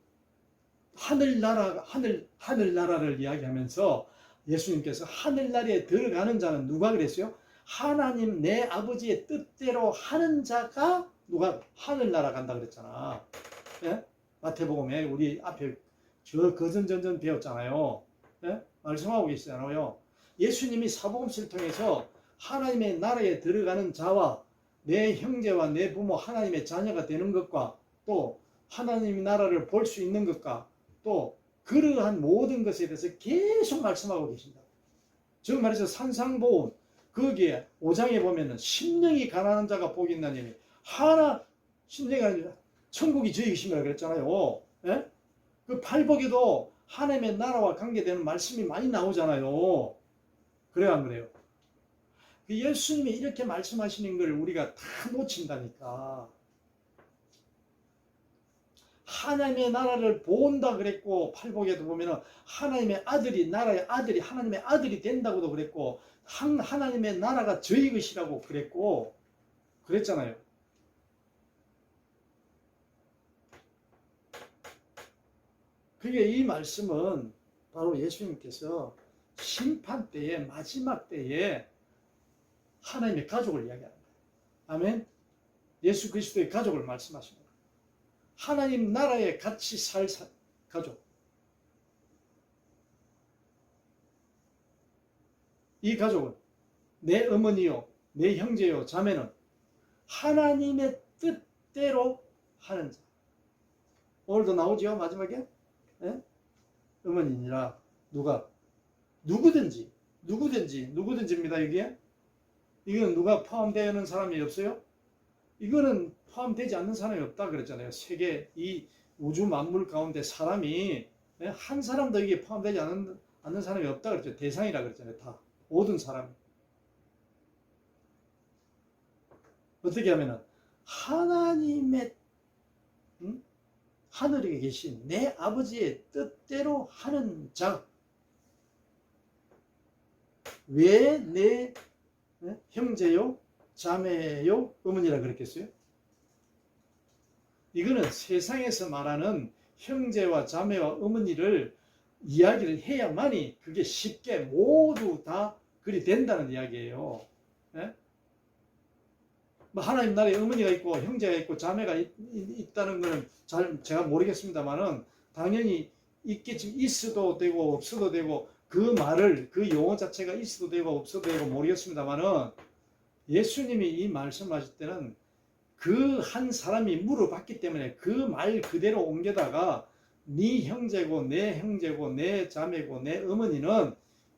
하늘나라를 이야기하면서 예수님께서 하늘나라에 들어가는 자는 누가 그랬어요? 하나님 내 아버지의 뜻대로 하는 자가 누가 하늘나라 간다 그랬잖아. 예? 마태복음에 우리 앞에 저 거전전전 배웠잖아요. 예? 말씀하고 계시잖아요. 예수님이 사복음서를 통해서 하나님의 나라에 들어가는 자와 내 형제와 내 부모 하나님의 자녀가 되는 것과 또 하나님의 나라를 볼 수 있는 것과 또 그러한 모든 것에 대해서 계속 말씀하고 계신다. 즉 말해서 산상보훈 거기에 5장에 보면은 심령이 가난한 자가 복이 있나니 심령이 아니라 천국이 저희 것임이라 그랬잖아요. 예? 그 팔복에도 하나님의 나라와 관계되는 말씀이 많이 나오잖아요. 그래요, 안 그래요? 예수님이 이렇게 말씀하시는 걸 우리가 다 놓친다니까. 하나님의 나라를 본다 그랬고, 팔복에도 보면은 하나님의 아들이 나라의 아들이 하나님의 아들이 된다고도 그랬고, 하나님의 나라가 저희 것이라고 그랬고 그랬잖아요. 그게 이 말씀은 바로 예수님께서 심판 때에 마지막 때에 하나님의 가족을 이야기하는 거예요. 아멘. 예수 그리스도의 가족을 말씀하시는 거예요. 하나님 나라에 같이 살 가족. 이 가족은 내 어머니요, 내 형제요, 자매는 하나님의 뜻대로 하는 자. 오늘도 나오죠, 마지막에? 예? 어머니니라 누가? 누구든지입니다, 여기에. 이건 누가 포함되는 사람이 없어요? 이거는 포함되지 않는 사람이 없다 그랬잖아요. 세계 이 우주 만물 가운데 사람이 한 사람도 여기에 포함되지 않는 사람이 없다 그랬죠. 대상이라 그랬잖아요. 다 모든 사람이. 어떻게 하면은 하나님의 하늘에 계신 내 아버지의 뜻대로 하는 자. 왜 내 형제요, 자매요, 어머니라 그랬겠어요? 이거는 세상에서 말하는 형제와 자매와 어머니를 이야기를 해야만이 그게 쉽게 모두 다 그리 된다는 이야기예요. 예? 뭐 하나님 나라에 어머니가 있고 형제가 있고 자매가 있다는 거는 잘 제가 모르겠습니다만은 당연히 있겠지. 있어도 되고 없어도 되고 그 말을 그 용어 자체가 있어도 되고 없어도 되고 모르겠습니다만은 예수님이 이 말씀하실 때는 그 한 사람이 물어봤기 때문에 그 말 그대로 옮겨다가 네 형제고 내 형제고 내 자매고 내 어머니는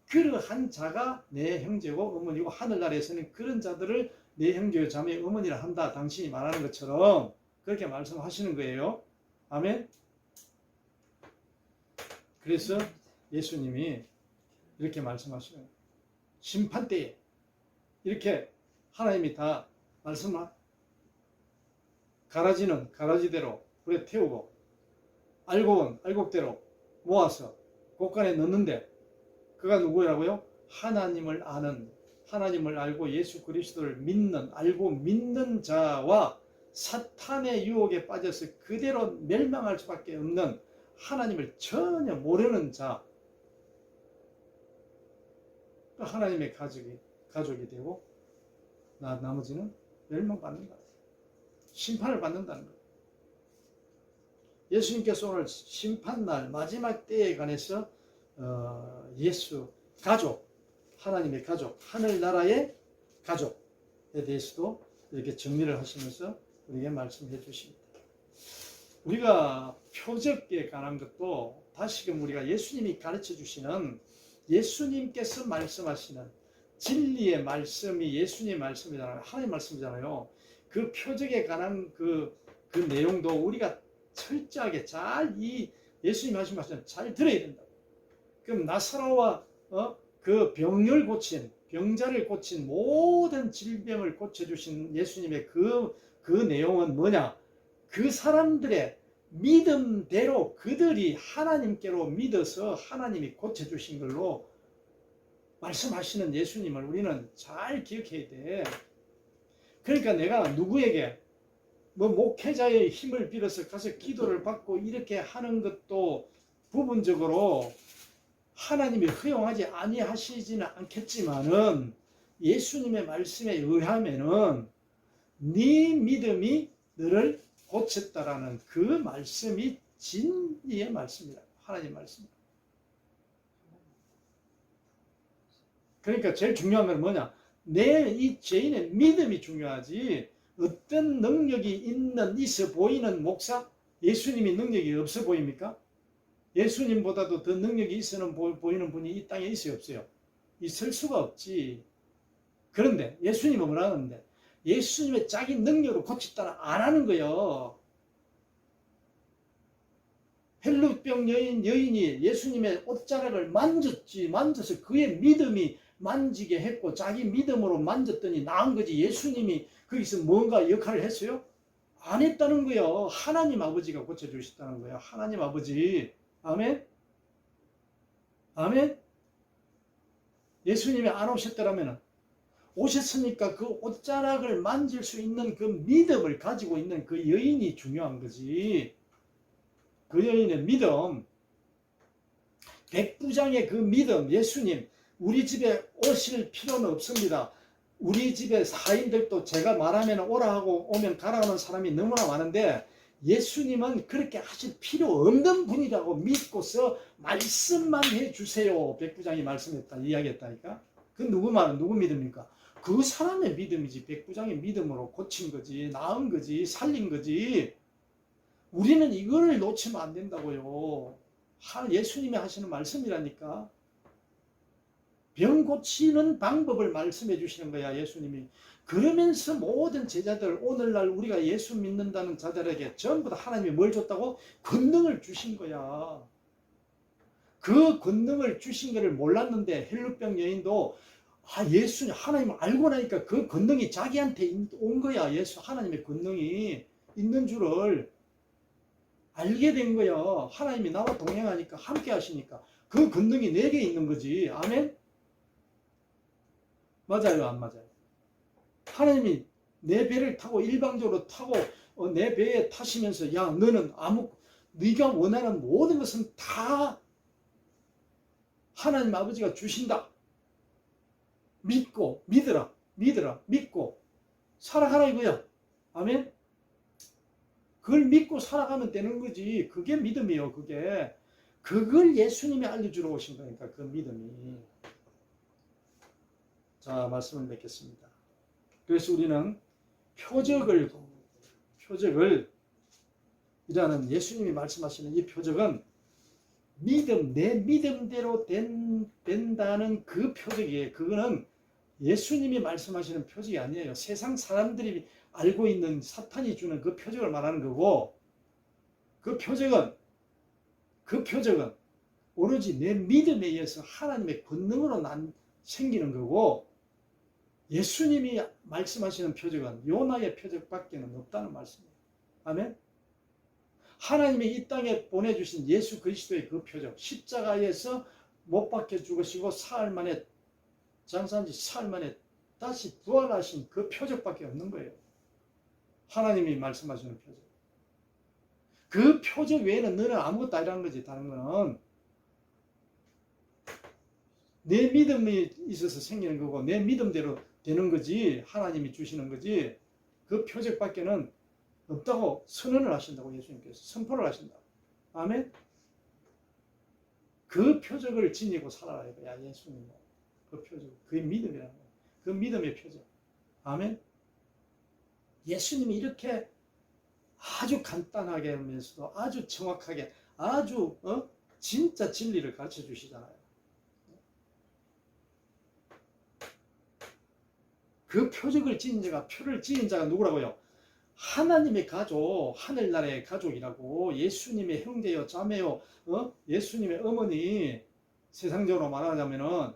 그러한 자가 내 형제고 어머니고 하늘나라에서는 그런 자들을 내 형제 자매 어머니라 한다. 당신이 말하는 것처럼 그렇게 말씀하시는 거예요. 아멘. 그래서 예수님이 이렇게 말씀하시는 거예요. 심판 때에 이렇게 하나님이 다 말씀하 가라지는 가라지대로 불에 태우고 알곡은 알곡대로 모아서 곳간에 넣는데 그가 누구라고요? 하나님을 아는, 하나님을 알고 예수 그리스도를 믿는, 알고 믿는 자와 사탄의 유혹에 빠져서 그대로 멸망할 수밖에 없는 하나님을 전혀 모르는 자, 하나님의 가족이 되고 나머지는 멸망받는다. 심판을 받는다는 거예요. 예수님께서 오늘 심판날 마지막 때에 관해서 예수 가족, 하나님의 가족, 하늘나라의 가족에 대해서도 이렇게 정리를 하시면서 우리에게 말씀해 주십니다. 우리가 표적에 관한 것도 다시금 우리가 예수님이 가르쳐 주시는 예수님께서 말씀하시는 진리의 말씀이 예수님의 말씀이잖아요. 하나님의 말씀이잖아요. 그 표적에 관한 그 내용도 우리가 철저하게 잘 이 예수님 하신 말씀 잘 들어야 된다. 그럼 나사로와 그 병을 고친 병자를 고친 모든 질병을 고쳐주신 예수님의 그 내용은 뭐냐? 그 사람들의 믿음대로 그들이 하나님께로 믿어서 하나님이 고쳐주신 걸로 말씀하시는 예수님을 우리는 잘 기억해야 돼. 그러니까 내가 누구에게 뭐 목회자의 힘을 빌어서 가서 기도를 받고 이렇게 하는 것도 부분적으로 하나님이 허용하지 아니하시지는 않겠지만은 예수님의 말씀에 의하면은 네 믿음이 너를 고쳤다라는 그 말씀이 진리의 말씀이다. 하나님 말씀이다. 그러니까 제일 중요한 건 뭐냐? 내 이 죄인의 믿음이 중요하지. 어떤 능력이 있어 보이는 목사? 예수님이 능력이 없어 보입니까? 예수님보다도 더 능력이 있어 보이는 분이 이 땅에 있어요, 없어요? 있을 수가 없지. 그런데 예수님은 뭐라 하는데? 예수님의 자기 능력으로 고쳤다는 안 하는 거예요. 헬루병 여인이 예수님의 옷자락을 만져서 그의 믿음이 만지게 했고 자기 믿음으로 만졌더니 나은 거지. 예수님이 거기서 뭔가 역할을 했어요? 안 했다는 거예요. 하나님 아버지가 고쳐주셨다는 거예요. 하나님 아버지. 아멘? 아멘? 예수님이 안 오셨더라면 오셨으니까 그 옷자락을 만질 수 있는 그 믿음을 가지고 있는 그 여인이 중요한 거지. 그 여인의 믿음, 백부장의 그 믿음, 예수님, 우리 집에 오실 필요는 없습니다. 우리 집에 사인들도 제가 말하면 오라 하고 오면 가라 하는 사람이 너무나 많은데 예수님은 그렇게 하실 필요 없는 분이라고 믿고서 말씀만 해주세요. 백부장이 말씀했다, 이야기했다니까. 그 누구 믿음입니까? 그 사람의 믿음이지. 백부장의 믿음으로 고친 거지, 나은 거지, 살린 거지. 우리는 이거를 놓치면 안 된다고요. 예수님이 하시는 말씀이라니까. 병 고치는 방법을 말씀해 주시는 거야, 예수님이. 그러면서 모든 제자들, 오늘날 우리가 예수 믿는다는 자들에게 전부 다 하나님이 뭘 줬다고? 권능을 주신 거야. 그 권능을 주신 것을 몰랐는데 헬루병 여인도 예수님, 하나님을 알고 나니까 그 권능이 자기한테 온 거야. 하나님의 권능이 있는 줄을 알게 된 거야. 하나님이 나와 동행하니까, 함께 하시니까 그 권능이 내게 있는 거지. 아멘? 맞아요, 안 맞아요? 하나님이 내 배를 타고 일방적으로 타고 내 배에 타시면서 야, 너는 네가 원하는 모든 것은 다 하나님 아버지가 주신다. 믿고 믿으라. 믿고 살아가라 이거야. 아멘. 그걸 믿고 살아가면 되는 거지. 그게 믿음이요. 그걸 예수님이 알려주러 오신 거니까 그 믿음이. 자, 말씀을 맺겠습니다. 그래서 우리는 표적을 이라는 예수님이 말씀하시는 이 표적은 내 믿음대로 된다는 그 표적이에요. 그거는 예수님이 말씀하시는 표적이 아니에요. 세상 사람들이 알고 있는 사탄이 주는 그 표적을 말하는 거고, 그 표적은 오로지 내 믿음에 의해서 하나님의 권능으로 생기는 거고, 예수님이 말씀하시는 표적은 요나의 표적밖에 없다는 말씀이에요. 아멘. 하나님이 이 땅에 보내주신 예수 그리스도의 그 표적, 십자가에서 못 박혀 죽으시고 장사한 지 사흘 만에 다시 부활하신 그 표적밖에 없는 거예요. 하나님이 말씀하시는 표적. 그 표적 외에는 너는 아무것도 아니라는 거지. 다른 거는 내 믿음이 있어서 생기는 거고 내 믿음대로 되는 거지. 하나님이 주시는 거지. 그 표적밖에는 없다고 선언을 하신다고 예수님께서 선포를 하신다. 아멘. 그 표적을 지니고 살아라 이거야. 예수님은 그 표적, 그게 믿음이라는 거야. 그 믿음의 표적. 아멘. 예수님이 이렇게 아주 간단하게 하면서도 아주 정확하게 아주 진짜 진리를 가르쳐 주시잖아요. 그 표적을 지닌 자가, 표를 지닌 자가 누구라고요? 하나님의 가족, 하늘나라의 가족이라고. 예수님의 형제요, 자매요, 예수님의 어머니, 세상적으로 말하자면은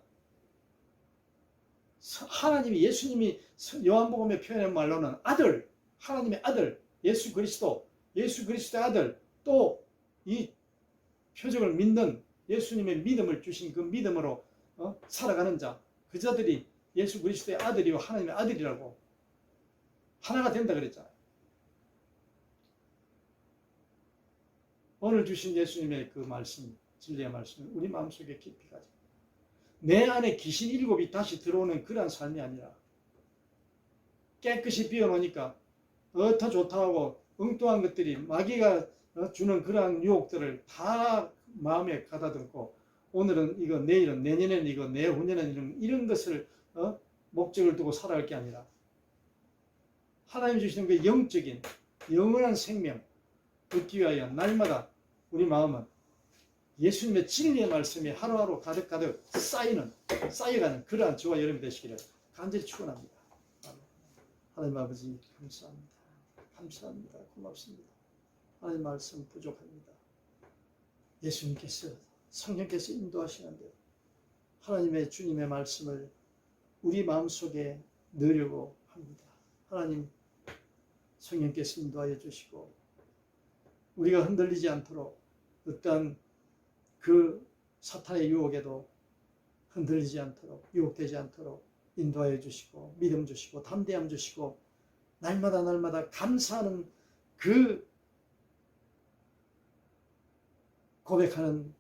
예수님이 요한복음에 표현한 말로는 아들, 하나님의 아들, 예수 그리스도의 아들, 또 이 표적을 믿는 예수님의 믿음을 주신 그 믿음으로 살아가는 자, 그 자들이 예수 그리스도의 아들이요 하나님의 아들이라고 하나가 된다 그랬잖아요. 오늘 주신 예수님의 그 말씀, 진리의 말씀을 우리 마음속에 깊이 가지고 내 안에 귀신 7이 다시 들어오는 그러한 삶이 아니라 깨끗이 비워놓으니까 더 좋다 하고 엉뚱한 것들이 마귀가 주는 그러한 유혹들을 다 마음에 가다듬고 오늘은 이거, 내일은, 내년에는 이거, 내후년에는 이런 것을 목적을 두고 살아갈 게 아니라 하나님 주시는 그 영적인 영원한 생명 얻기 위하여 날마다 우리 마음은 예수님의 진리의 말씀이 하루하루 가득가득 쌓여가는 그러한 저와 여러분이 되시기를 간절히 축원합니다. 하나님 아버지 감사합니다. 고맙습니다. 하나님 말씀 부족합니다. 예수님께서 성령께서 인도하시는데 하나님의 주님의 말씀을 우리 마음속에 넣으려고 합니다. 하나님 성령께서 인도하여 주시고 우리가 흔들리지 않도록 어떠한 그 사탄의 유혹에도 흔들리지 않도록 유혹되지 않도록 인도하여 주시고 믿음 주시고 담대함 주시고 날마다 감사하는 그 고백하는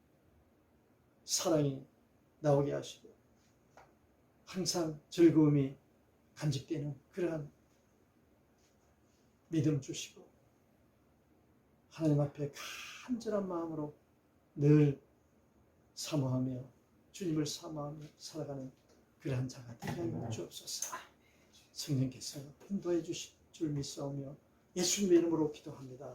사랑이 나오게 하시고 항상 즐거움이 간직되는 그러한 믿음 주시고 하나님 앞에 간절한 마음으로 늘 사모하며 주님을 사모하며 살아가는 그러한 자가 되게 하여 주옵소서. 성령께서 인도해 주실 줄 믿사오며 예수님의 이름으로 기도합니다.